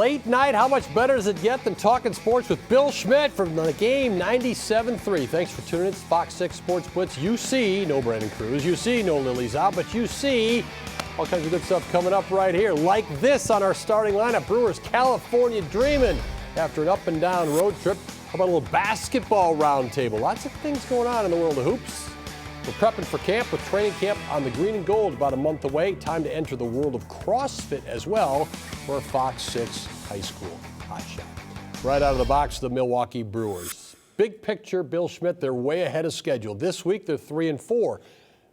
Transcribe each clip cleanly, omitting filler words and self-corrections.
late night. How much better does it get than talking sports with Bill Schmidt from the game 97.3. Thanks for tuning in. It's Fox 6 Sports Blitz. You see no Brandon Cruz. You see no Lily's out, but you see all kinds of good stuff coming up right here. Like this on our starting lineup. Brewers California dreaming after an up-and-down road trip. How about a little basketball roundtable? Lots of things going on in the world of hoops. We're prepping for camp with training camp on the green and gold about a month away. Time to enter the world of CrossFit as well for a Fox 6 high school hotshot. Right out of the box, the Milwaukee Brewers. Big picture, Bill Schmidt, they're way ahead of schedule. This week, they're 3-4.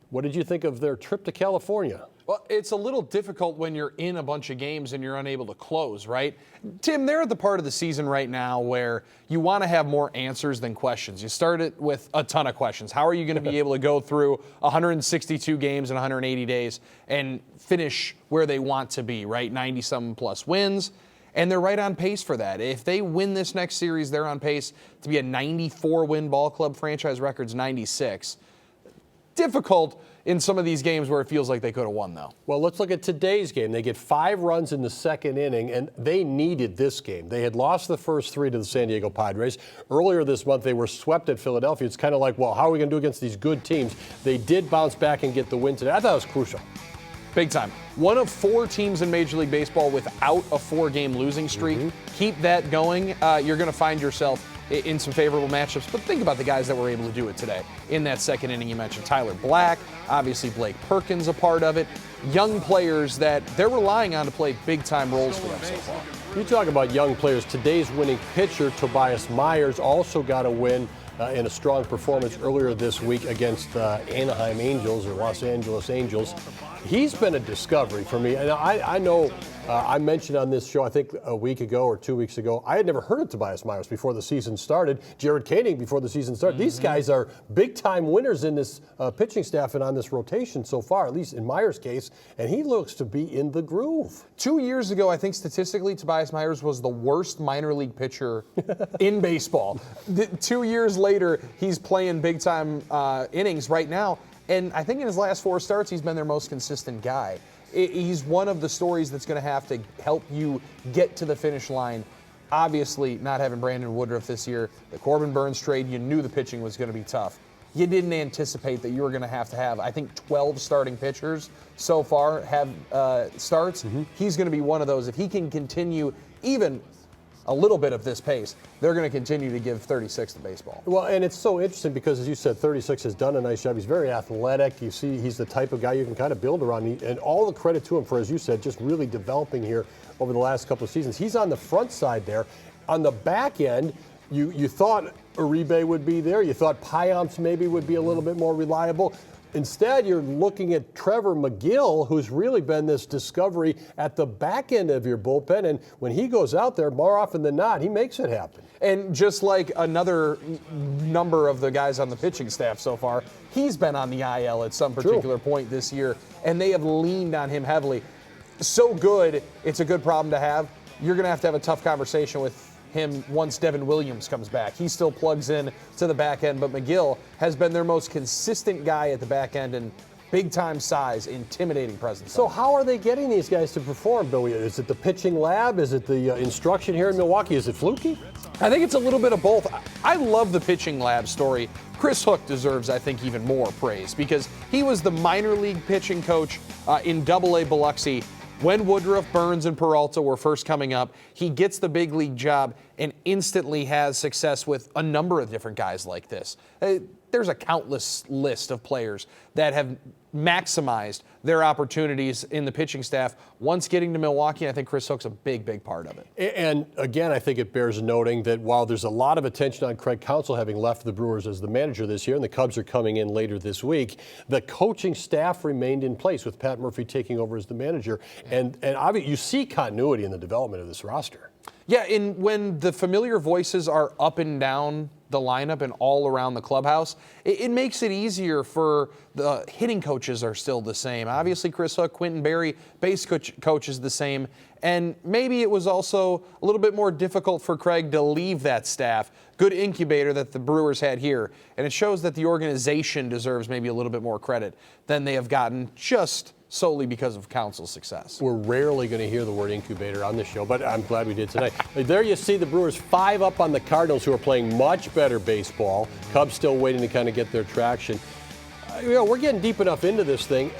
What did you think of their trip to California? Well, it's a little difficult when you're in a bunch of games and you're unable to close, right? Tim, they're at the part of the season right now where you want to have more answers than questions. You start it with a ton of questions. How are you going to be able to go through 162 games in 180 days and finish where they want to be, right? 90-something plus wins. And they're right on pace for that. If they win this next series, they're on pace to be a 94-win ball club. Franchise record's 96. Difficult in some of these games where it feels like they could have won, though. Well, let's look at today's game. They get 5 runs in the second inning, and they needed this game. They had lost the first 3 to the San Diego Padres. Earlier this month, they were swept at Philadelphia. It's kind of like, well, how are we going to do against these good teams? They did bounce back and get the win today. I thought it was crucial. Big time. One of 4 teams in Major League Baseball without a 4-game losing streak. Keep that going. You're going to find yourself in some favorable matchups. But think about the guys that were able to do it today. In that second inning, you mentioned Tyler Black, obviously Blake Perkins a part of it. Young players that they're relying on to play big-time roles for them so far. You talk about young players. Today's winning pitcher, Tobias Myers, also got a win in a strong performance earlier this week against Anaheim Angels or Los Angeles Angels. He's been a discovery for me. And I know I mentioned on this show, I think a week ago or 2 weeks ago, I had never heard of Tobias Myers before the season started. Jared Koenig before the season started. These guys are big-time winners in this pitching staff and on this rotation so far, at least in Myers' case, and he looks to be in the groove. 2 years ago, I think statistically, Tobias Myers was the worst minor league pitcher in baseball. 2 years later, he's playing big-time innings right now. And I think in his last 4 starts, he's been their most consistent guy. He's one of the stories that's going to have to help you get to the finish line. Obviously, not having Brandon Woodruff this year, the Corbin Burns trade, you knew the pitching was going to be tough. You didn't anticipate that you were going to have, I think, 12 starting pitchers so far have starts. He's going to be one of those. If he can continue even a little bit of this pace, they're going to continue to give 36 to baseball. Well, and it's so interesting because, as you said, 36 has done a nice job. He's very athletic. You see, he's the type of guy you can kind of build around. And all the credit to him for, as you said, just really developing here over the last couple of seasons. He's on the front side there. On the back end, you thought Uribe would be there. You thought Payamps maybe would be a little bit more reliable. Instead, you're looking at Trevor McGill, who's really been this discovery at the back end of your bullpen. And when he goes out there, more often than not, he makes it happen. And just like another number of the guys on the pitching staff so far, he's been on the IL at some particular point this year, and they have leaned on him heavily. So good, it's a good problem to have. You're going to have a tough conversation with him once Devin Williams comes back. He still plugs in to the back end, but McGill has been their most consistent guy at the back end and big-time size, intimidating presence. So how are they getting these guys to perform, Billy? Is it the pitching lab? Is it the instruction here in Milwaukee? Is it fluky? I think it's a little bit of both. I love the pitching lab story. Chris Hook deserves, I think, even more praise because he was the minor league pitching coach in Double-A Biloxi. When Woodruff, Burns, and Peralta were first coming up, he gets the big league job and instantly has success with a number of different guys like this. There's a countless list of players that have maximized their opportunities in the pitching staff. Once getting to Milwaukee, I think Chris Hook's a big, big part of it. And again, I think it bears noting that while there's a lot of attention on Craig Counsell having left the Brewers as the manager this year, and the Cubs are coming in later this week, the coaching staff remained in place with Pat Murphy taking over as the manager. And obviously, you see continuity in the development of this roster. Yeah, and when the familiar voices are up and down the lineup and all around the clubhouse, it makes it easier for the hitting coaches are still the same. Obviously, Chris Hook, Quentin Berry, base coach is the same. And maybe it was also a little bit more difficult for Craig to leave that staff. Good incubator that the Brewers had here. And it shows that the organization deserves maybe a little bit more credit than they have gotten just solely because of Council's success. We're rarely going to hear the word incubator on this show, but I'm glad we did tonight. There you see the Brewers 5 up on the Cardinals, who are playing much better baseball. Cubs still waiting to kind of get their traction. We're getting deep enough into this thing.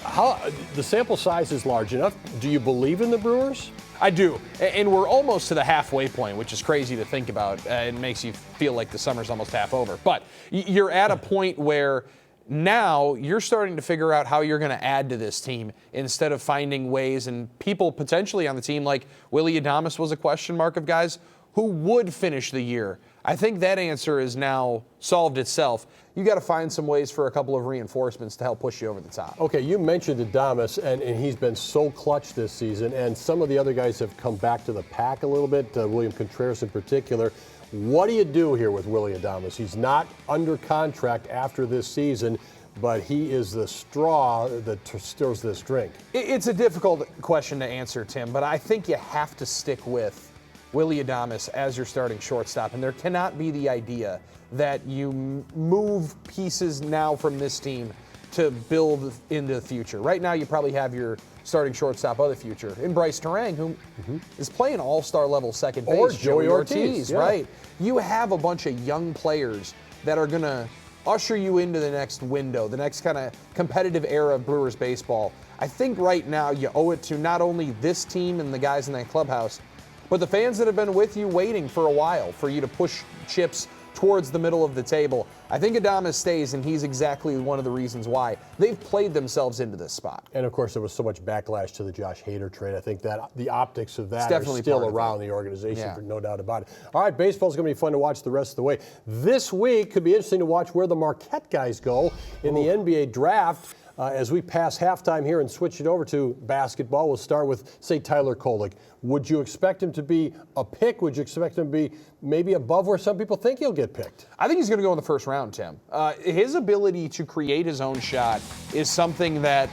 The sample size is large enough. Do you believe in the Brewers? I do, and we're almost to the halfway point, which is crazy to think about. It makes you feel like the summer's almost half over. But you're at a point where now you're starting to figure out how you're going to add to this team instead of finding ways, and people potentially on the team like Willy Adames was a question mark of guys who would finish the year. I think that answer is now solved itself. You got to find some ways for a couple of reinforcements to help push you over the top. Okay, you mentioned Adames, and he's been so clutch this season, and some of the other guys have come back to the pack a little bit, William Contreras in particular. What do you do here with Willy Adames? He's not under contract after this season, but he is the straw that stirs this drink. It's a difficult question to answer, Tim, but I think you have to stick with Willy Adames as your starting shortstop, and there cannot be the idea that you move pieces now from this team to build into the future. Right now, you probably have your starting shortstop of the future in Bryce Terang, who is playing all-star level second base. Or Joey Ortiz, yeah. Right? You have a bunch of young players that are going to usher you into the next window, the next kind of competitive era of Brewers baseball. I think right now you owe it to not only this team and the guys in that clubhouse, but the fans that have been with you waiting for a while for you to push chips towards the middle of the table. I think Adames stays, and he's exactly one of the reasons why. They've played themselves into this spot. And, of course, there was so much backlash to the Josh Hader trade. I think that the optics of that are still around the organization, for no doubt about it. All right, baseball's going to be fun to watch the rest of the way. This week could be interesting to watch where the Marquette guys go in the NBA draft. As we pass halftime here and switch it over to basketball, we'll start with, say, Tyler Kolek. Would you expect him to be a pick? Would you expect him to be maybe above where some people think he'll get picked? I think he's going to go in the first round, Tim. His ability to create his own shot is something that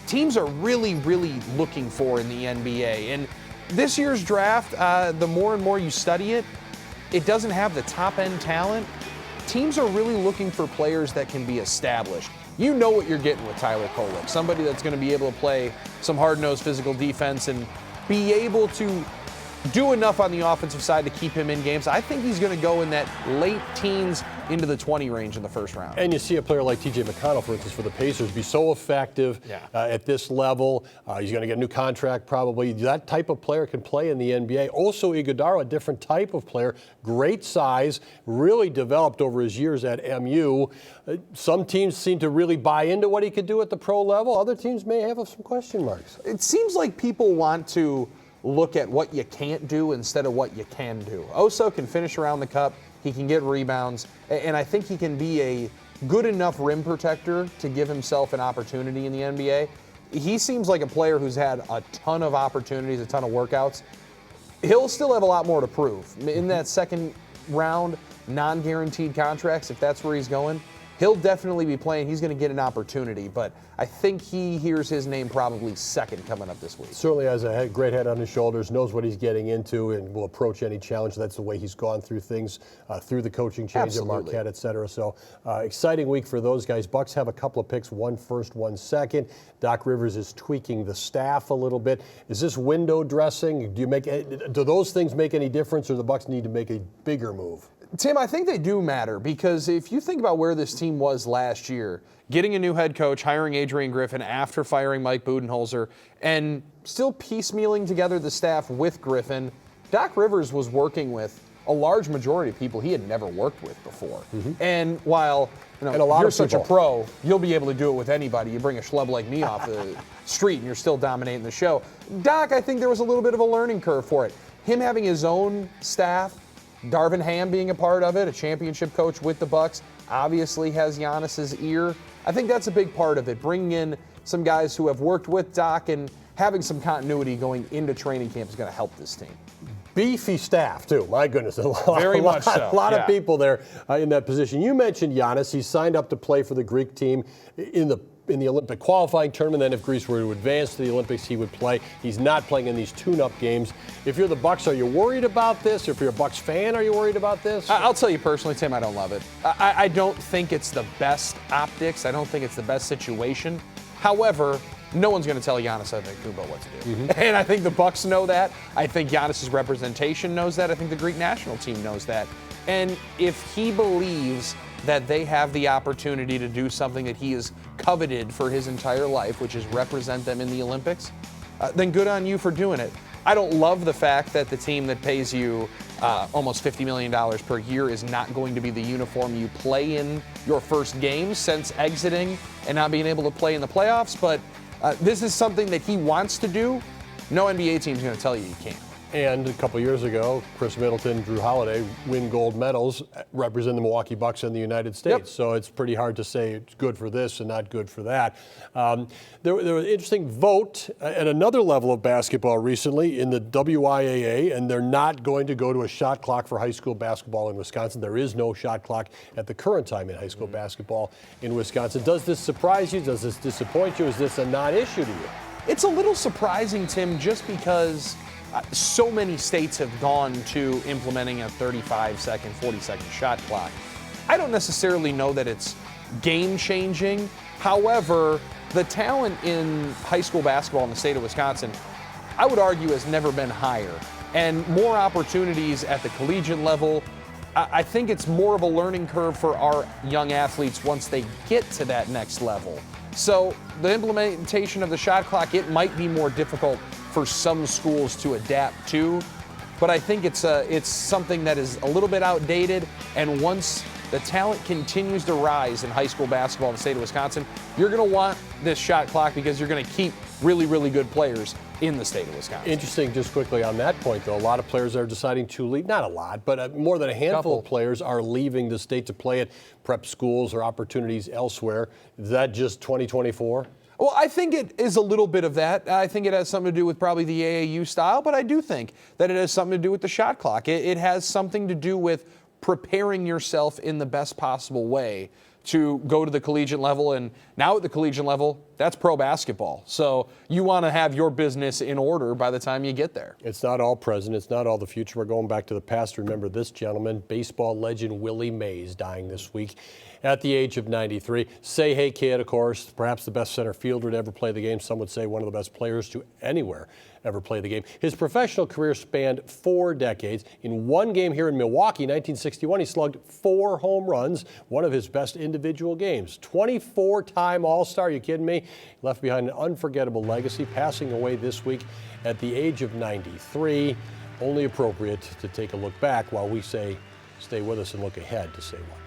teams are really, really looking for in the NBA. And this year's draft, the more and more you study it, it doesn't have the top-end talent. Teams are really looking for players that can be established. You know what you're getting with Tyler Kolek, somebody that's going to be able to play some hard-nosed physical defense and be able to do enough on the offensive side to keep him in games. I think he's going to go in that late teens into the 20 range in the first round. And you see a player like T.J. McConnell, for instance, for the Pacers, be so effective at this level. He's going to get a new contract probably. That type of player can play in the NBA. Also, Iguodala, a different type of player, great size, really developed over his years at MU. Some teams seem to really buy into what he could do at the pro level. Other teams may have some question marks. It seems like people want to look at what you can't do instead of what you can do. Oso can finish around the cup. He can get rebounds, and I think he can be a good enough rim protector to give himself an opportunity in the NBA. He seems like a player who's had a ton of opportunities, a ton of workouts. He'll still have a lot more to prove. In that second round, non-guaranteed contracts, if that's where he's going, he'll definitely be playing. He's going to get an opportunity, but I think he hears his name probably second coming up this week. Certainly has a great head on his shoulders, knows what he's getting into, and will approach any challenge. That's the way he's gone through things, through the coaching change at Marquette, et cetera. So exciting week for those guys. Bucks have a couple of picks, one first, one second. Doc Rivers is tweaking the staff a little bit. Is this window dressing? Do those things make any difference, or the Bucks need to make a bigger move? Tim, I think they do matter, because if you think about where this team was last year, getting a new head coach, hiring Adrian Griffin after firing Mike Budenholzer, and still piecemealing together the staff with Griffin, Doc Rivers was working with a large majority of people he had never worked with before. And while you're such a pro, you'll be able to do it with anybody. You bring a schlub like me off the street and you're still dominating the show. Doc, I think there was a little bit of a learning curve for it. Him having his own staff, Darvin Ham being a part of it, a championship coach with the Bucks, obviously has Giannis's ear. I think that's a big part of it, bringing in some guys who have worked with Doc and having some continuity going into training camp is going to help this team. Beefy staff, too. My goodness. Very much so. A lot of people there in that position. You mentioned Giannis. He signed up to play for the Greek team in the Olympic qualifying tournament. Then if Greece were to advance to the Olympics, he would play. He's not playing in these tune-up games. If you're the Bucks, are you worried about this? If you're a Bucks fan, are you worried about this? I'll tell you personally, Tim, I don't love it. I don't think it's the best optics. I don't think it's the best situation. However, no one's going to tell Giannis Antetokounmpo what to do. And I think the Bucks know that. I think Giannis's representation knows that. I think the Greek national team knows that. And if he believes that they have the opportunity to do something that he has coveted for his entire life, which is represent them in the Olympics, then good on you for doing it. I don't love the fact that the team that pays you almost $50 million per year is not going to be the uniform you play in your first game since exiting and not being able to play in the playoffs. But this is something that he wants to do. No NBA team is going to tell you can't. And a couple years ago, Chris Middleton, Drew Holiday win gold medals, represent the Milwaukee Bucks in the United States. Yep. So it's pretty hard to say it's good for this and not good for that. There was an interesting vote at another level of basketball recently in the WIAA, and they're not going to go to a shot clock for high school basketball in Wisconsin. There is no shot clock at the current time in high school basketball in Wisconsin. Does this surprise you? Does this disappoint you? Is this a non-issue to you? It's a little surprising, Tim, just because so many states have gone to implementing a 35-second, 40-second shot clock. I don't necessarily know that it's game-changing. However, the talent in high school basketball in the state of Wisconsin, I would argue, has never been higher. And more opportunities at the collegiate level. I think it's more of a learning curve for our young athletes once they get to that next level. So the implementation of the shot clock, it might be more difficult for some schools to adapt to, but I think it's something that is a little bit outdated, and once the talent continues to rise in high school basketball in the state of Wisconsin, you're going to want this shot clock because you're going to keep really, really good players in the state of Wisconsin. Interesting, just quickly on that point, though, a lot of players are deciding to leave. Not a lot, but more than a handful of players are leaving the state to play at prep schools or opportunities elsewhere. Is that just 2024? Well, I think it is a little bit of that. I think it has something to do with probably the AAU style, but I do think that it has something to do with the shot clock. It has something to do with preparing yourself in the best possible way to go to the collegiate level. And now at the collegiate level, that's pro basketball. So you want to have your business in order by the time you get there. It's not all present. It's not all the future. We're going back to the past. Remember this gentleman, baseball legend Willie Mays, dying this week at the age of 93. Say hey kid, of course, perhaps the best center fielder to ever play the game. Some would say one of the best players to anywhere ever play the game. His professional career spanned 4 decades. In one game here in Milwaukee, 1961, he slugged 4 home runs, one of his best individual games. 24-time All-Star, you kidding me? Left behind an unforgettable legacy, passing away this week at the age of 93. Only appropriate to take a look back while we say stay with us and look ahead to say what.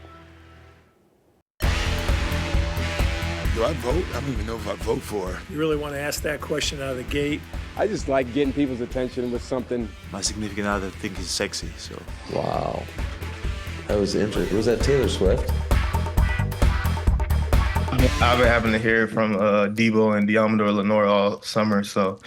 Do I vote? I don't even know if I vote for her. You really want to ask that question out of the gate? I just like getting people's attention with something. My significant other think he's sexy, so. Wow. That was interesting. Was that Taylor Swift? I've been having to hear from Debo and Diamador Lenore all summer, so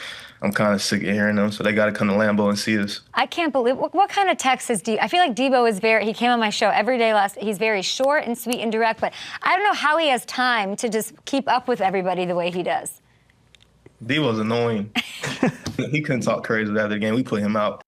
I'm kind of sick of hearing them. So they got to come to Lambeau and see us. I can't believe what kind of text is Debo? I feel like Debo is he came on my show every day he's very short and sweet and direct, but I don't know how he has time to just keep up with everybody the way he does. Debo's annoying. He couldn't talk crazy after the game. We put him out.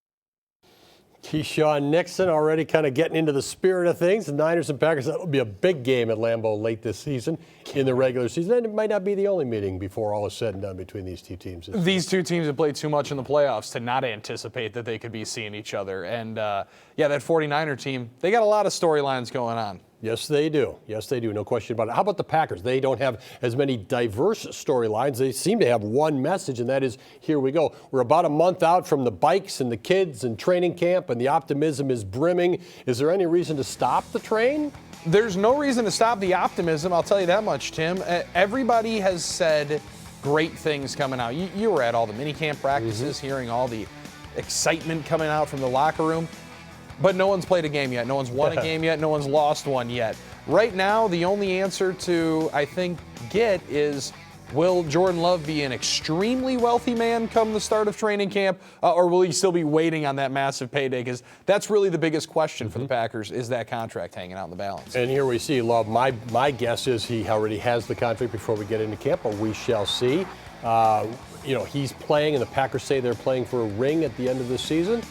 Keyshawn Nixon already kind of getting into the spirit of things. The Niners and Packers, that'll be a big game at Lambeau late this season in the regular season. And it might not be the only meeting before all is said and done between these two teams. These two teams have played too much in the playoffs to not anticipate that they could be seeing each other. And, that 49er team, they got a lot of storylines going on. Yes, they do. Yes, they do. No question about it. How about the Packers? They don't have as many diverse storylines. They seem to have one message, and that is, here we go. We're about a month out from the bikes and the kids and training camp, and the optimism is brimming. Is there any reason to stop the train? There's no reason to stop the optimism, I'll tell you that much, Tim. Everybody has said great things coming out. You were at all the minicamp practices, hearing all the excitement coming out from the locker room. But no one's played a game yet. No one's won a game yet. No one's lost one yet. Right now, the only answer to, I think, is will Jordan Love be an extremely wealthy man come the start of training camp, or will he still be waiting on that massive payday? Because that's really the biggest question for the Packers, is that contract hanging out in the balance. And here we see Love. My guess is he already has the contract before we get into camp, but we shall see. He's playing, and the Packers say they're playing for a ring at the end of the season.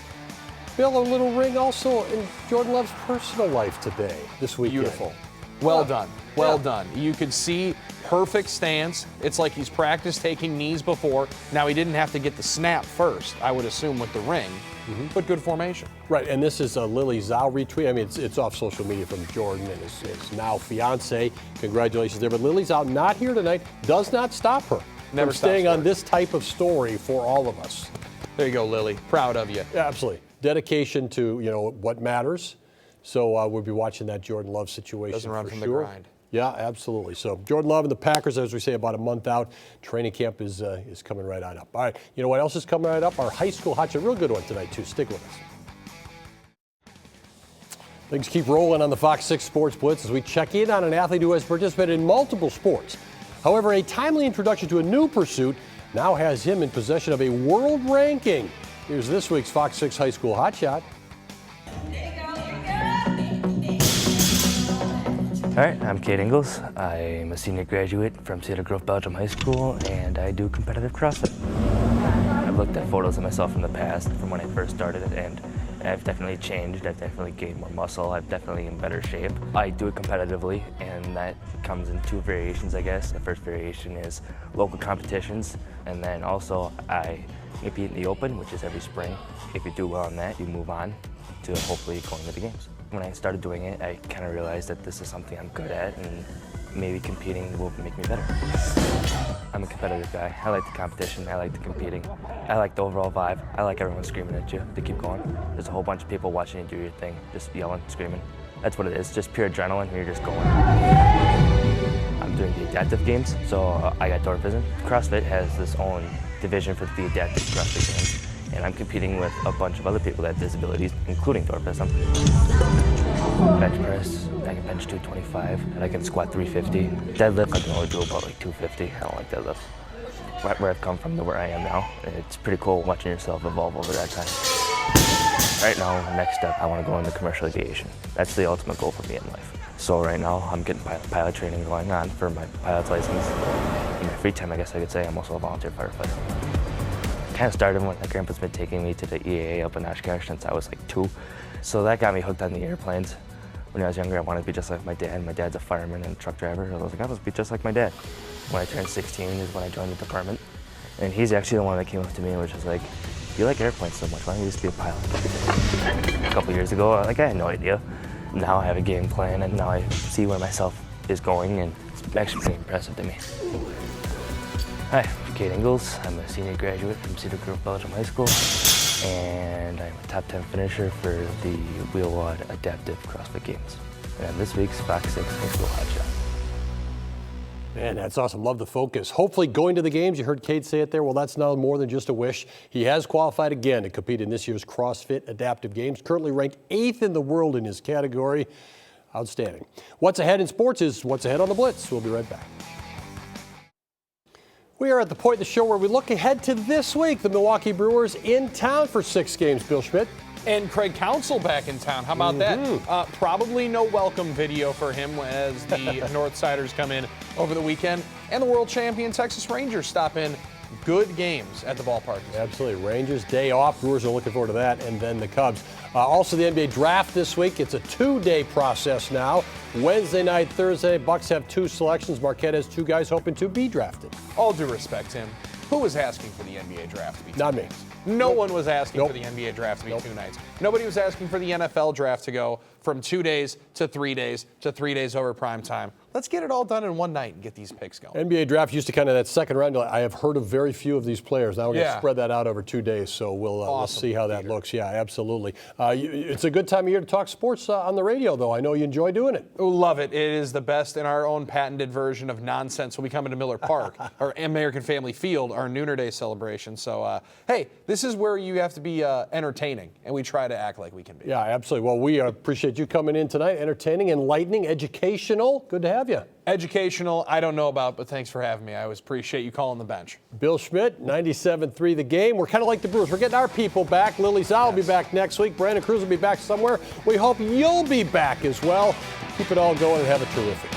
Bill, a little ring also in Jordan Love's personal life this weekend. Beautiful. Well done. Well done. You could see perfect stance. It's like he's practiced taking knees before. Now, he didn't have to get the snap first, I would assume, with the ring, but good formation. Right, and this is a Lily Zhao retweet. I mean, it's off social media from Jordan and his now fiance. Congratulations there. But Lily Zhao not here tonight does not stop her Never from staying stops on this type of story for all of us. There you go, Lily. Proud of you. Yeah, absolutely. Dedication to, what matters. So we'll be watching that Jordan Love situation. Doesn't run for from sure. the grind. Yeah, absolutely. So Jordan Love and the Packers, as we say, about a month out. Training camp is coming right on up. All right, you know what else is coming right up? Our high school hot shot. Real good one tonight, too. Stick with us. Things keep rolling on the Fox 6 Sports Blitz as we check in on an athlete who has participated in multiple sports. However, a timely introduction to a new pursuit now has him in possession of a world ranking. Here's this week's Fox 6 High School Hot Shot. All right, I'm Kate Ingalls. I'm a senior graduate from Cedar Grove Belgium High School, and I do competitive CrossFit. I've looked at photos of myself from the past, from when I first started, and I've definitely changed. I've definitely gained more muscle. I'm definitely in better shape. I do it competitively, and that comes in two variations, I guess. The first variation is local competitions, and then also I compete in the Open, which is every spring. If you do well in that, you move on to hopefully going to the games. When I started doing it, I kind of realized that this is something I'm good at, and maybe competing will make me better. I'm a competitive guy. I like the competition. I like the competing. I like the overall vibe. I like everyone screaming at you to keep going. There's a whole bunch of people watching you do your thing, just yelling, screaming. That's what it is, just pure adrenaline, and you're just going. I'm doing the adaptive games, so I got dwarfism. CrossFit has this own division for the adaptive CrossFit games. And I'm competing with a bunch of other people that have disabilities, including dwarfism. Bench press, I can bench 225, and I can squat 350. Deadlift, I can only do about like 250. I don't like deadlifts. Right where I've come from to where I am now, it's pretty cool watching yourself evolve over that time. Right now, next step, I want to go into commercial aviation. That's the ultimate goal for me in life. So right now, I'm getting pilot training going on for my pilot's license. In my free time, I guess I could say I'm also a volunteer firefighter. Kind of started when my grandpa's been taking me to the EAA up in Oshkosh since I was like 2. So that got me hooked on the airplanes. When I was younger, I wanted to be just like my dad. My dad's a fireman and a truck driver. So I was like, I want to be just like my dad. When I turned 16 is when I joined the department. And he's actually the one that came up to me and was just like, you like airplanes so much, why don't you just be a pilot? A couple years ago, I had no idea. Now I have a game plan, and now I see where myself is going, and it's actually pretty impressive to me. Hi, I'm Kate Ingalls. I'm a senior graduate from Cedar Grove Belgium High School, and I'm a top 10 finisher for the Wheelwad Adaptive CrossFit Games. And this week's Fox 6 High School Hot Shot. Man, that's awesome. Love the focus. Hopefully going to the games. You heard Kate say it there. Well, that's now more than just a wish. He has qualified again to compete in this year's CrossFit Adaptive Games, currently ranked 8th in the world in his category. Outstanding. What's ahead in sports is what's ahead on the Blitz. We'll be right back. We are at the point in the show where we look ahead to this week. The Milwaukee Brewers in town for 6 games. Bill Schmidt. And Craig Counsell back in town. How about that? Probably no welcome video for him as the Northsiders come in over the weekend. And the world champion Texas Rangers stop in. Good games at the ballpark. Absolutely. Rangers day off. Brewers are looking forward to that. And then the Cubs. Also the NBA draft this week. It's a 2-day process now. Wednesday night, Thursday. Bucks have 2 selections. Marquette has 2 guys hoping to be drafted. All due respect, Tim. Who was asking for the NBA draft to be 2 Not me. nights? No one was asking for the NBA draft to be 2 nights. Nobody was asking for the NFL draft to go from 2 days to 3 days to 3 days over prime time. Let's get it all done in one night and get these picks going. NBA draft used to kind of that second round. I have heard of very few of these players. Now we're going to spread that out over 2 days, so we'll see how that looks. Yeah, absolutely. It's a good time of year to talk sports on the radio, though. I know you enjoy doing it. Love it. It is the best in our own patented version of nonsense when we come into Miller Park, or American Family Field, our Nooner Day celebration. So, hey, this is where you have to be entertaining, and we try to act like we can be. Yeah, absolutely. Well, we appreciate you coming in tonight. Entertaining, enlightening, educational. Good to have you. Educational, I don't know about, but thanks for having me. I always appreciate you calling the bench. Bill Schmidt, 97.3 The Game. We're kind of like the Brewers. We're getting our people back. Lily Zhao will be back next week. Brandon Cruz will be back somewhere. We hope you'll be back as well. Keep it all going and have a terrific